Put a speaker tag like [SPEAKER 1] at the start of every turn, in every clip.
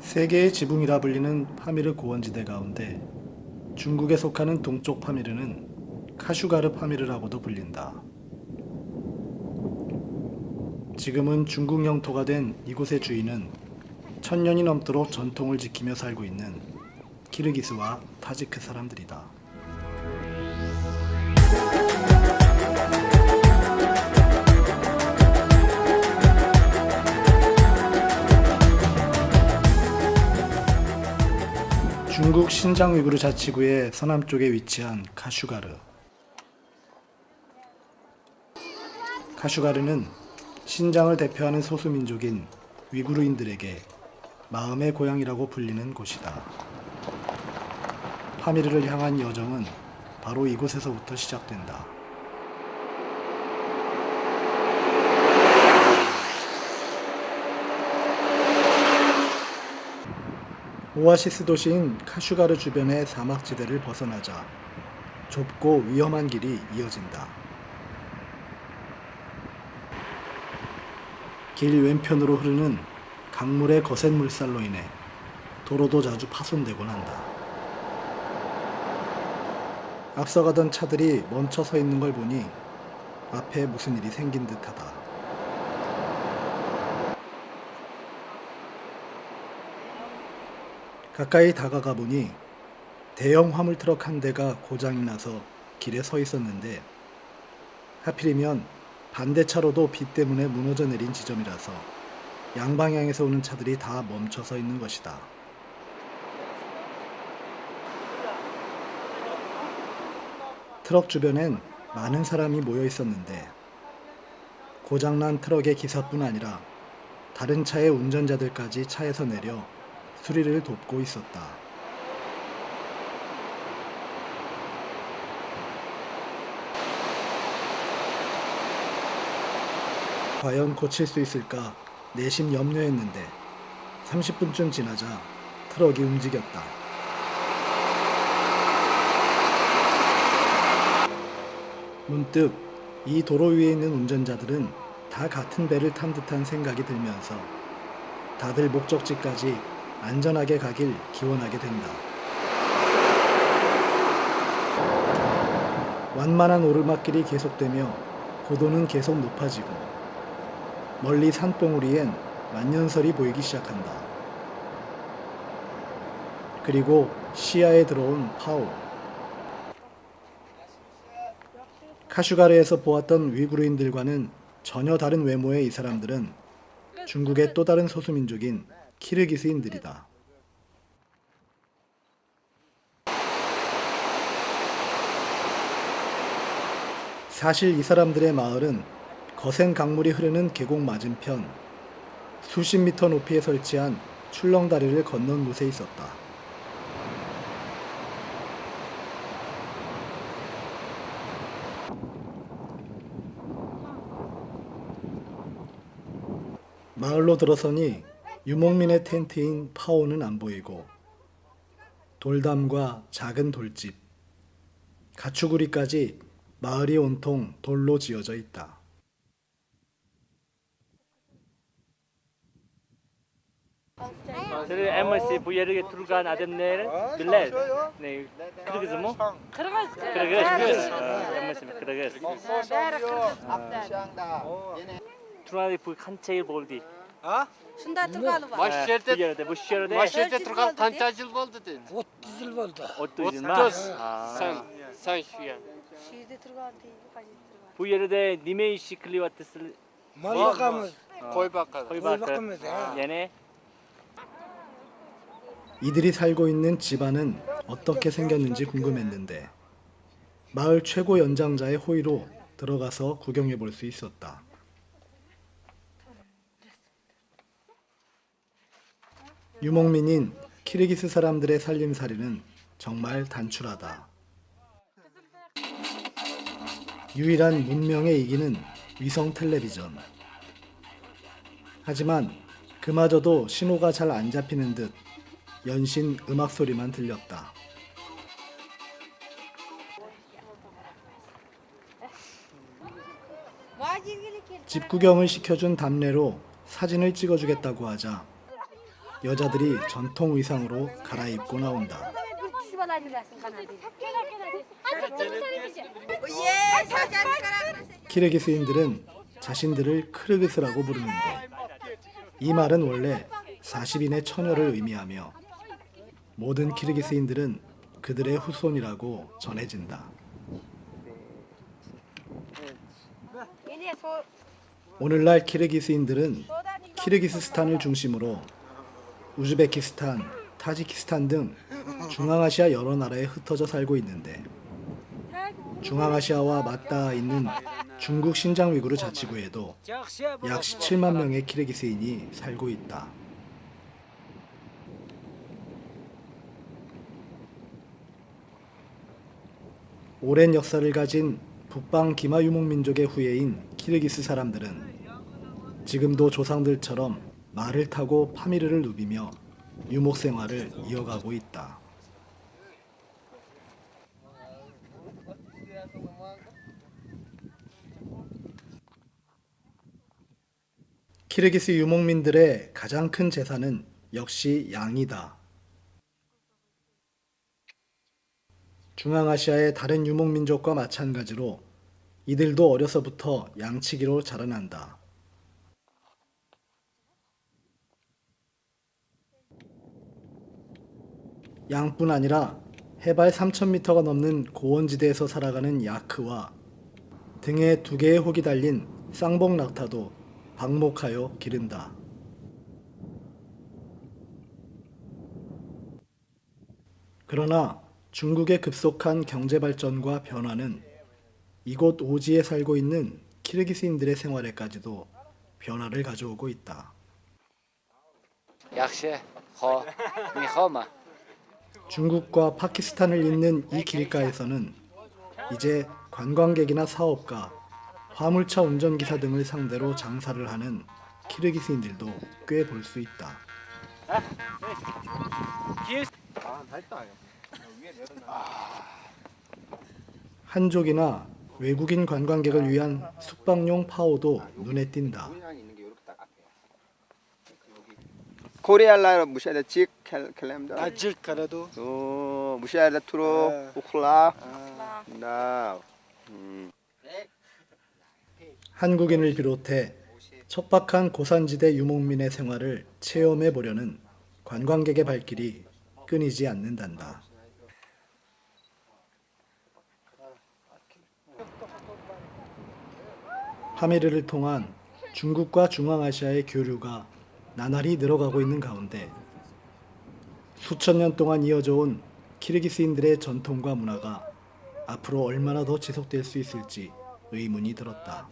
[SPEAKER 1] 세계의 지붕이라 불리는 파미르 고원지대 가운데 중국에 속하는 동쪽 파미르는 카슈가르 파미르라고도 불린다. 지금은 중국 영토가 된 이곳의 주인은 천년이 넘도록 전통을 지키며 살고 있는 키르기스와 타지크 사람들이다. 중국 신장 위구르 자치구의 서남쪽에 위치한 카슈가르. 카슈가르는 신장을 대표하는 소수민족인 위구르인들에게 마음의 고향이라고 불리는 곳이다. 파미르를 향한 여정은 바로 이곳에서부터 시작된다. 오아시스 도시인 카슈가르 주변의 사막지대를 벗어나자 좁고 위험한 길이 이어진다. 길 왼편으로 흐르는 강물의 거센 물살로 인해 도로도 자주 파손되곤 한다. 앞서가던 차들이 멈춰 서 있는 걸 보니 앞에 무슨 일이 생긴 듯하다. 가까이 다가가 보니 대형 화물 트럭 한 대가 고장이 나서 길에 서 있었는데 하필이면 반대차로도 비 때문에 무너져 내린 지점이라서 양방향에서 오는 차들이 다 멈춰 서 있는 것이다. 트럭 주변엔 많은 사람이 모여 있었는데 고장난 트럭의 기사뿐 아니라 다른 차의 운전자들까지 차에서 내려 수리를 돕고 있었다. 과연 고칠 수 있을까 내심 염려했는데 30분쯤 지나자 트럭이 움직였다. 문득 이 도로 위에 있는 운전자들은 다 같은 배를 탄 듯한 생각이 들면서 다들 목적지까지 안전하게 가길 기원하게 된다. 완만한 오르막길이 계속되며 고도는 계속 높아지고 멀리 산봉우리엔 만년설이 보이기 시작한다. 그리고 시야에 들어온 파오. 카슈가르에서 보았던 위구르인들과는 전혀 다른 외모의 이 사람들은 중국의 또 다른 소수민족인 키르기스인들이다. 사실 이 사람들의 마을은 거센 강물이 흐르는 계곡 맞은편 수십 미터 높이에 설치한 출렁다리를 건넌 곳에 있었다. 마을로 들어서니 유목민의 텐트인 파오는 안 보이고 돌담과 작은 돌집, 가축우리까지 마을이 온통 돌로 지어져 있다.
[SPEAKER 2] Jadi emisi bu yerге turgan adamlar biladi. Ne Kırgızmı?
[SPEAKER 3] Kırgız.
[SPEAKER 2] Kırgız. Emisi Kırgız. Turadi bu kançayı boldi.
[SPEAKER 4] Ha?
[SPEAKER 3] Şunda turgalı var.
[SPEAKER 2] Bu yerде
[SPEAKER 4] Başyerde turgan qancha yil bo'ldi dedi.
[SPEAKER 5] 30 yıl oldu.
[SPEAKER 2] 30 yıl mı?
[SPEAKER 4] 30. Sen şu ya.
[SPEAKER 3] Şiirde turgalı değil, kayıt turgalı.
[SPEAKER 2] Bu yerde nime işi kılıvatısı?
[SPEAKER 5] Mal bakamız.
[SPEAKER 4] Koy bakalım.
[SPEAKER 2] Koy
[SPEAKER 5] Koy
[SPEAKER 2] bakır.
[SPEAKER 5] bakamız. ha.
[SPEAKER 2] Yani
[SPEAKER 1] 이들이 살고 있는 집안은 어떻게 생겼는지 궁금했는데 마을 최고 연장자의 호의로 들어가서 구경해 볼 수 있었다. 유목민인 키르기스 사람들의 살림살이는 정말 단출하다. 유일한 문명에 이기는 위성 텔레비전. 하지만 그마저도 신호가 잘 안 잡히는 듯 연신 음악 소리만 들렸다. 집 구경을 시켜준 답례로 사진을 찍어주겠다고 하자 여자들이 전통 의상으로 갈아입고 나온다. 키르기스인들은 자신들을 크르그스라고 부르는데 이 말은 원래 40인의 처녀를 의미하며 모든 키르기스인들은 그들의 후손이라고 전해진다. 오늘날 키르기스인들은 키르기스스탄을 중심으로 우즈베키스탄, 타지키스탄 등 중앙아시아 여러 나라에 흩어져 살고 있는데 중앙아시아와 맞닿아 있는 중국 신장 위구르 자치구에도 약 17만 명의 키르기스인이 살고 있다. 오랜 역사를 가진 북방 기마 유목 민족의 후예인 키르기스 사람들은 지금도 조상들처럼 말을 타고 파미르를 누비며 유목 생활을 이어가고 있다. 키르기스 유목민들의 가장 큰 재산은 역시 양이다. 중앙아시아의 다른 유목민족과 마찬가지로 이들도 어려서부터 양치기로 자라난다. 양뿐 아니라 해발 3,000m가 넘는 고원지대에서 살아가는 야크와 등에 2개의 혹이 달린 쌍복 낙타도 방목하여 기른다. 그러나 중국의 급속한 경제발전과 변화는 이곳 오지에 살고 있는 키르기스인들의 생활에까지도 변화를 가져오고 있다.
[SPEAKER 6] yaxshi ho mehoma
[SPEAKER 1] 중국과 파키스탄을 잇는 이 길가에서는 이제 관광객이나 사업가, 화물차 운전기사 등을 상대로 장사를 하는 키르기스인들도 꽤 볼 수 있다. 한족이나 외국인 관광객을 위한 숙박용 파오도 눈에 띈다.
[SPEAKER 7] Koreyalar mushada chik kalamda.
[SPEAKER 5] Ajil kaladu.
[SPEAKER 7] Mushada turo ukhla. 나.
[SPEAKER 1] 한국인을 비롯해 척박한 고산지대 유목민의 생활을 체험해 보려는 관광객의 발길이 끊이지 않는단다. 파미르를 통한 중국과 중앙아시아의 교류가 나날이 늘어가고 있는 가운데 수천 년 동안 이어져 온 키르기스인들의 전통과 문화가 앞으로 얼마나 더 지속될 수 있을지 의문이 들었다.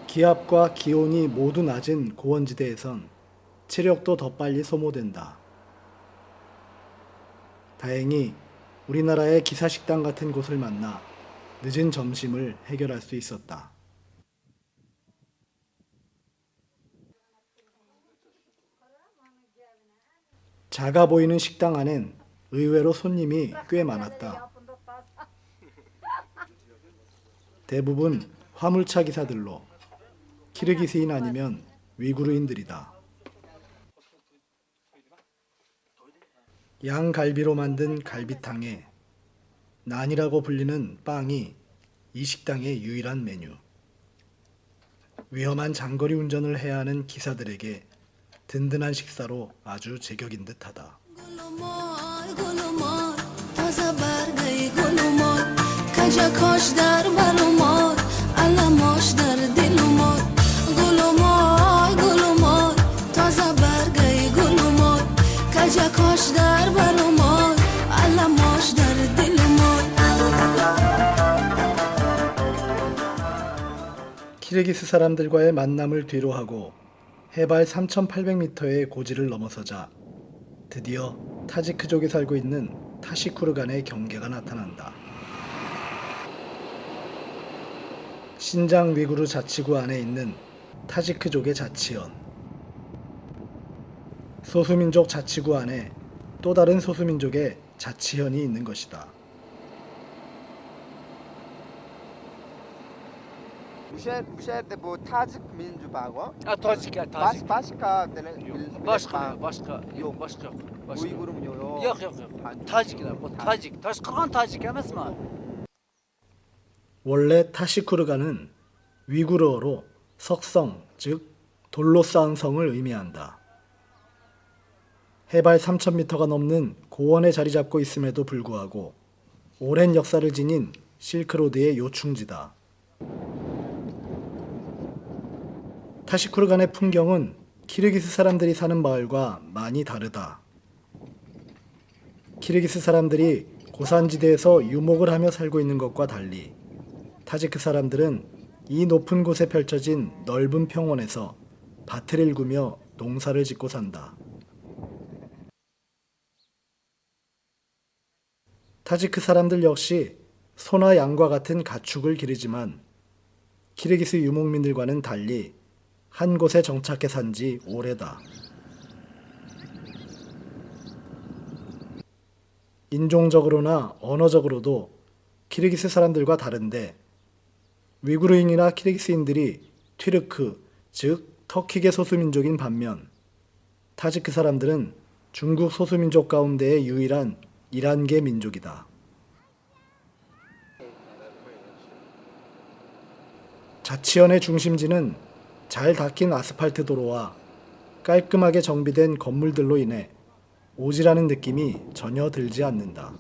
[SPEAKER 1] 기압과 기온이 모두 낮은 고원지대에선 체력도 더 빨리 소모된다. 다행히 우리나라의 기사식당 같은 곳을 만나 늦은 점심을 해결할 수 있었다. 작아 보이는 식당 안엔 의외로 손님이 꽤 많았다. 대부분 화물차 기사들로 키르기스인 아니면 위구르인들이다. 양갈비로 만든 갈비탕에 난이라고 불리는 빵이 이 식당의 유일한 메뉴. 위험한 장거리 운전을 해야 하는 기사들에게 든든한 식사로 아주 제격인 듯하다. 키르기스 사람들과의 만남을 뒤로하고 해발 3,800m의 고지를 넘어서자 드디어 타지크족이 살고 있는 타시쿠르 간의 경계가 나타난다. 신장 위구르 자치구 안에 있는 타지크족의 자치현. 소수민족 자치구 안에 또 다른 소수민족의 자치현이 있는 것이다.
[SPEAKER 7] Bu şehirde bu Tacik mincu bağı.
[SPEAKER 6] Tacik, Tacik.
[SPEAKER 7] Başka
[SPEAKER 6] Başka.
[SPEAKER 7] Yok.
[SPEAKER 6] Başka.
[SPEAKER 7] Uygur mu yok?
[SPEAKER 6] Yok. Tacikler. Bu Tacik. Taşkırgan Tacik emez mi?
[SPEAKER 1] 원래 타시쿠르가는 위구르어로 석성, 즉 돌로 쌓은 성을 의미한다. 해발 3,000m가 넘는 고원에 자리 잡고 있음에도 불구하고 오랜 역사를 지닌 실크로드의 요충지다. 타시쿠르간의 풍경은 키르기스 사람들이 사는 마을과 많이 다르다. 키르기스 사람들이 고산지대에서 유목을 하며 살고 있는 것과 달리 타지크 사람들은 이 높은 곳에 펼쳐진 넓은 평원에서 밭을 일구며 농사를 짓고 산다. 타지크 사람들 역시 소나 양과 같은 가축을 기르지만 키르기스 유목민들과는 달리 한 곳에 정착해 산 지 오래다. 인종적으로나 언어적으로도 키르기스 사람들과 다른데 위구르인이나 키르기스인들이 튀르크, 즉 터키계 소수민족인 반면 타지크 사람들은 중국 소수민족 가운데의 유일한 이란계 민족이다. 자치현의 중심지는 잘 닦인 아스팔트 도로와 깔끔하게 정비된 건물들로 인해 오지라는 느낌이 전혀 들지 않는다.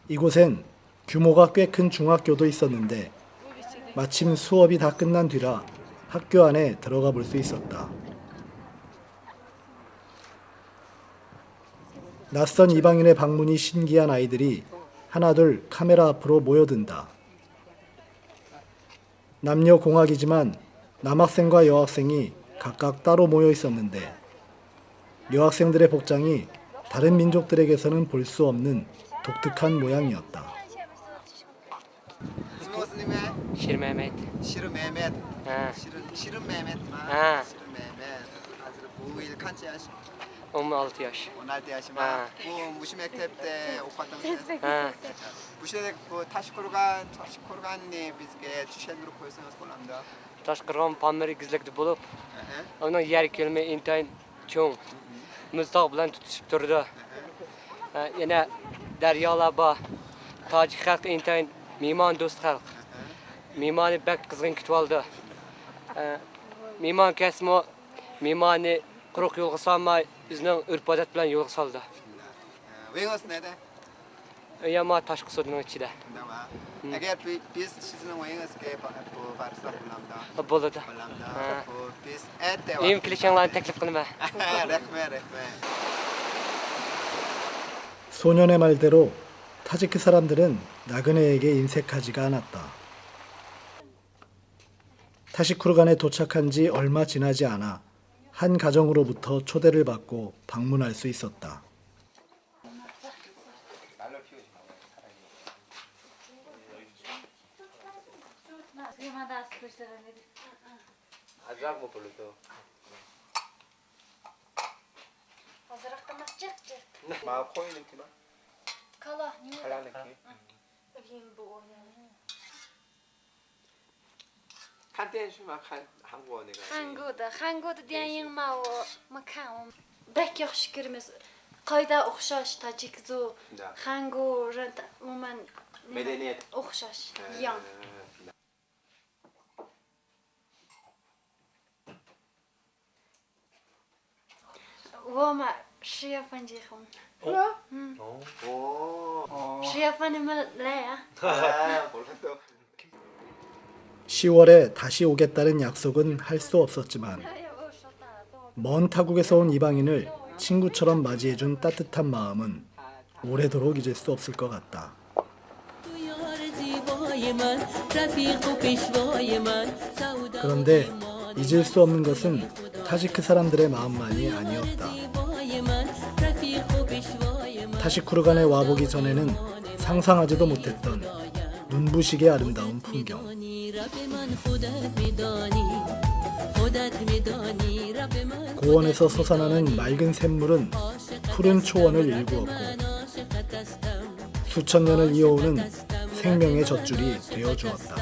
[SPEAKER 1] 이곳엔 규모가 꽤 큰 중학교도 있었는데 마침 수업이 다 끝난 뒤라 학교 안에 들어가 볼 수 있었다. 낯선 이방인의 방문이 신기한 아이들이 하나둘 카메라 앞으로 모여든다. 남녀 공학이지만 남학생과 여학생이 각각 따로 모여 있었는데 여학생들의 복장이 다른 민족들에게서는 볼 수 없는 독특한 모양이었다.
[SPEAKER 4] Şir Mehmet.
[SPEAKER 7] Şirin Mehmet.
[SPEAKER 4] Ha.
[SPEAKER 7] Şirin Mehmet mi?
[SPEAKER 4] Ha.
[SPEAKER 7] Şirin Mehmet. Hazır bu yıl kaç yaş?
[SPEAKER 4] 16 yaş.
[SPEAKER 7] 16 yaş mı?
[SPEAKER 4] Ha.
[SPEAKER 7] Bu Muşi mektepte okudun mu?
[SPEAKER 4] Ha.
[SPEAKER 7] Bu şeyde bu Taşkorugan'ı bizge düşenleri koysanız kullandı.
[SPEAKER 4] Taşkırgan Pameri gizlikte bulup, onun yer kelime intayin çoğun. Mızdak bilen tutuşup durdu. Yine deryalar ba, Tacik halk intayin miman dost halk. Mimanı bek kızgın kütü aldı. Miman kesme, mimanı kuruk yolga salma, üzünün ürp adet bilen yolga saldı.
[SPEAKER 7] Vengos nerede?
[SPEAKER 4] Yama taşkı sodunun içinde.
[SPEAKER 7] Tamam. Eğer biz sizin Vengos'e bu varsa kullandı.
[SPEAKER 4] Buludu.
[SPEAKER 7] Kullandı. Bu biz et de var.
[SPEAKER 4] İyim kilişenlerini teklif kılma.
[SPEAKER 7] Rekme.
[SPEAKER 1] 소년의 말대로 타지크 사람들은 나그네에게 인색하지가 않았다. 타시쿠르간에 도착한 지 얼마 지나지 않아 한 가정으로부터 초대를 받고 방문할 수 있었다.
[SPEAKER 7] 마 코인 느낌?
[SPEAKER 3] Kala,
[SPEAKER 7] 칼라 느낌? 칸텐 슈마 한국어 내가.
[SPEAKER 3] Hango'da diyen ma o makan. Bek yaxshi kirmiz. Qayda o'xshash Tajikzo. Hango umuman
[SPEAKER 7] Medeniyet.
[SPEAKER 3] o'xshash. Yan. Voma shiyafanjihum.
[SPEAKER 7] 오.
[SPEAKER 3] Shiyafanim을 le야.
[SPEAKER 7] 몰랐어.
[SPEAKER 1] 10월에 다시 오겠다는 약속은 할 수 없었지만 먼 타국에서 온 이방인을 친구처럼 맞이해준 따뜻한 마음은 오래도록 잊을 수 없을 것 같다. 그런데 잊을 수 없는 것은 타지크 사람들의 마음만이 아니었다. 타시쿠르간에 와보기 전에는 상상하지도 못했던 눈부시게 아름다운 풍경. 고원에서 솟아나는 맑은 샘물은 푸른 초원을 일구었고 수천 년을 이어오는 생명의 젖줄이 되어 주었다.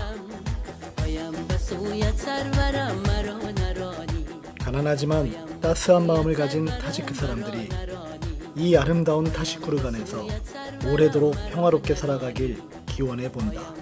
[SPEAKER 1] 가난하지만 따스한 마음을 가진 타지크 사람들이 이 아름다운 타시쿠르간에서 오래도록 평화롭게 살아가길 기원해 본다.